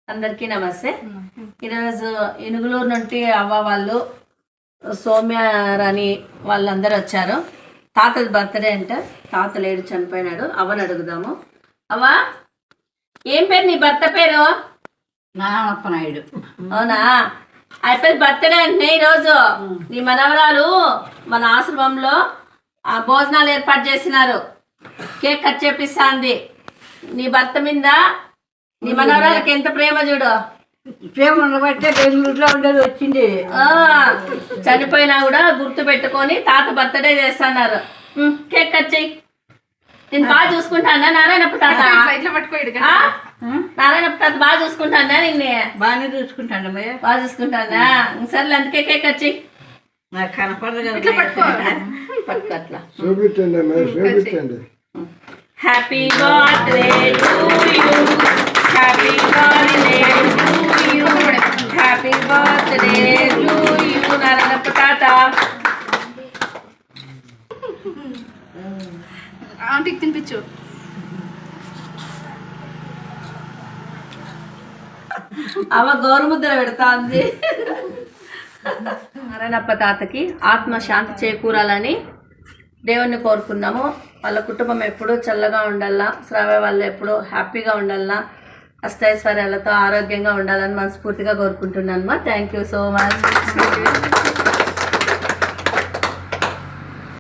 అందరికీ నమస్తే. ఈరోజు ఇనుగులూరు నుండి అవ్వ వాళ్ళు సౌమ్య రాణి వాళ్ళందరూ వచ్చారు. తాతది బర్త్డే అంట. తాత లేడు, చనిపోయినాడు. అవ్వని అడుగుదాము. అవ్వ, ఏం పేరు నీ భర్త పేరు? నారాయణప్ప నాయుడు. అవునా? అయిపోయి బర్త్డే అంటే ఈరోజు నీ మనవరాలు మన ఆశ్రమంలో భోజనాలు ఏర్పాటు చేసినారు. కేక్ కట్ చేపిస్తాంది. నీ భర్త మీద నీ మనవరాలకి ఎంత ప్రేమ చూడు. ప్రేమ బట్టే బెంగళూరులో ఉండేది వచ్చింది. చనిపోయినా కూడా గుర్తు పెట్టుకొని తాత బర్త్డే చేస్తున్నారు. కేక్ కట్ చెయ్యి. నేను బాగా చూసుకుంటానా నారాయణప్ప తాత? నారాయణప్ప తాత బాగా చూసుకుంటానా నిన్ను? బాగానే చూసుకుంటాను. బాగా చూసుకుంటానా? సర్లే, అందుకే కేక్ కట్ చెయ్యి. నాకు కనపడదు కదా. పట్టుకో అట్లా. చూపించండి. Happy birthday to you, happy birthday to you, happy birthday to you Narayanappa తాత. ఆంటీకి తినిపించు. అవ గౌరముద్ర పెడతాంది. నారాయణప్ప తాతకి ఆత్మ శాంతి చేకూరాలని దేవుణ్ణి కోరుకున్నాము. వాళ్ళ కుటుంబం ఎప్పుడూ చల్లగా ఉండాలా, శ్రావ్య వాళ్ళు ఎప్పుడూ హ్యాపీగా ఉండాలా, అష్టైశ్వర్యాలతో ఆరోగ్యంగా ఉండాలని మనస్ఫూర్తిగా కోరుకుంటున్నాను. Thank you so much.